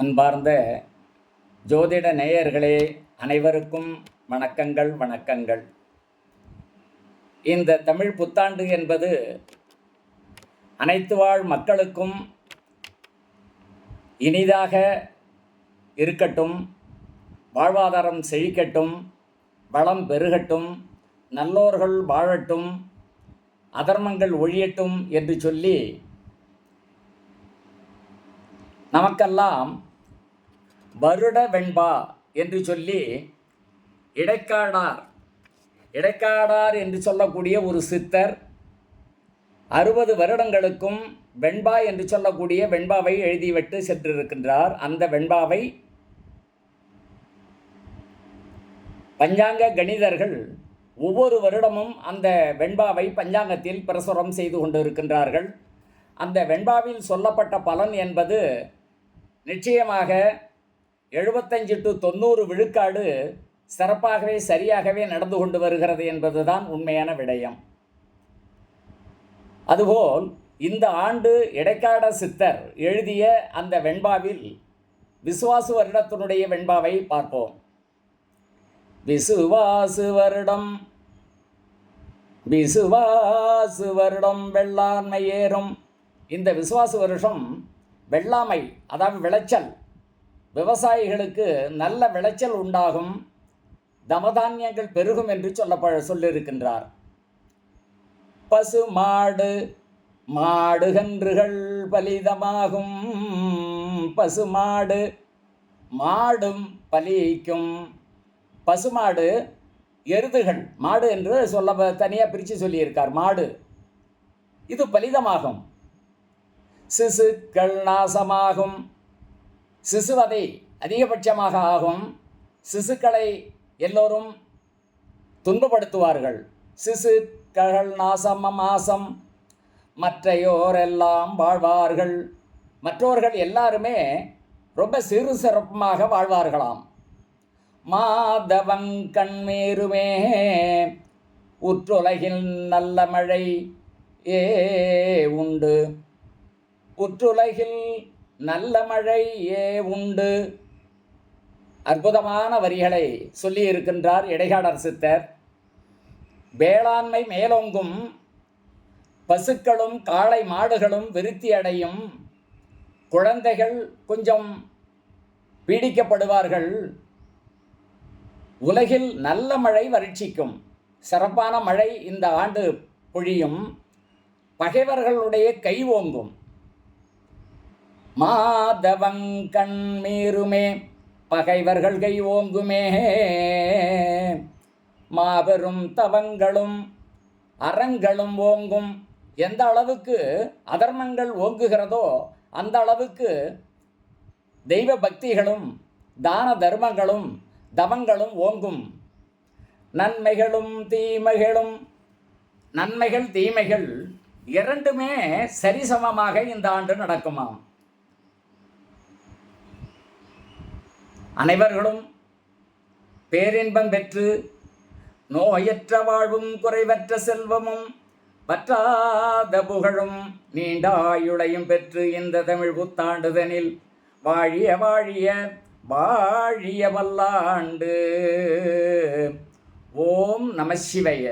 அன்பார்ந்த ஜோதிட நேயர்களே, அனைவருக்கும் வணக்கங்கள். இந்த தமிழ் புத்தாண்டு என்பது அனைத்து வாழ் மக்களுக்கும் இனிதாக இருக்கட்டும், வாழ்வாதாரம் செழிக்கட்டும், வளம் பெருகட்டும், நல்லோர்கள் வாழட்டும், அதர்மங்கள் ஒழியட்டும் என்று சொல்லி நமக்கெல்லாம் வருட வெண்பா என்று சொல்லி இடைக்காடார் என்று சொல்லக்கூடிய ஒரு சித்தர் 60 வருடங்களுக்கும் வெண்பா என்று சொல்லக்கூடிய வெண்பாவை எழுதிவிட்டு சென்றிருக்கின்றார். அந்த வெண்பாவை பஞ்சாங்க கணிதர்கள் ஒவ்வொரு வருடமும் அந்த வெண்பாவை பஞ்சாங்கத்தில் பிரசுரம் செய்து கொண்டிருக்கின்றார்கள். அந்த வெண்பாவில் சொல்லப்பட்ட பலன் என்பது நிச்சயமாக 75 to 90 விழுக்காடு சிறப்பாகவே சரியாகவே நடந்து கொண்டு வருகிறது என்பதுதான் உண்மையான விடயம். அதுபோல் இந்த ஆண்டு இடைக்காட சித்தர் எழுதிய அந்த வெண்பாவில் விசுவாசு வருடத்தினுடைய வெண்பாவை பார்ப்போம். விசுவாசு வருடம் வெள்ளாண்மை ஏறும். இந்த விசுவாசு வருஷம் வெள்ளாமை, அதாவது விளைச்சல், விவசாயிகளுக்கு நல்ல விளைச்சல் உண்டாகும், தமதானியங்கள் பெருகும் என்று சொல்லியிருக்கின்றார். பசு மாடுகன்றுகள் பலிதமாகும். பசுமாடு மாடும் பலிக்கும். பசுமாடு, எருதுகள், மாடு என்று தனியாக பிரித்து சொல்லியிருக்கார். மாடு இது பலிதமாகும். சிசுக்கள் நாசமாகும். சிசுவதை அதிகபட்சமாக ஆகும். சிசுக்களை எல்லோரும் துன்பப்படுத்துவார்கள். சிசுக்கள் நாசம். மற்றையோர் எல்லாம் வாழ்வார்கள். மற்றவர்கள் எல்லாருமே ரொம்ப சிறு சிறப்புமாக வாழ்வார்களாம். மாதவன் கண்மேருமே உற்றுலகில் நல்ல மழை உண்டு. உற்றுலகில் நல்ல மழை உண்டு. அற்புதமான வரிகளை சொல்லி இருக்கின்றார் இடைக்காடர் சித்தர். வேளாண்மை மேலோங்கும். பசுக்களும் காளை மாடுகளும் விருத்தி அடையும். குழந்தைகள் கொஞ்சம் பீடிக்கப்படுவார்கள். உலகில் நல்ல மழை வறட்சிக்கும். சிறப்பான மழை இந்த ஆண்டு பொழியும். பகைவர்களுடைய கை ஓங்கும். மாதவங்கண் மீறுமே பகைவர்கள் கை ஓங்குமே. மாபெரும் தவங்களும் அறங்களும் ஓங்கும். எந்த அளவுக்கு அதர்மங்கள் ஓங்குகிறதோ அந்த அளவுக்கு தெய்வ பக்திகளும் தான தர்மங்களும் தவங்களும் ஓங்கும். நன்மைகள் தீமைகள் இரண்டுமே சரிசமமாக இந்த ஆண்டு நடக்குமாம். அனைவர்களும் பேரின்பம் பெற்று நோயற்ற வாழ்வும் குறைவற்ற செல்வமும் வற்றாத புகழும் நீண்டாயுளையும் பெற்று இந்த தமிழ் புத்தாண்டுதனில் வாழிய வல்லாண்டு. ஓம் நம சிவாய.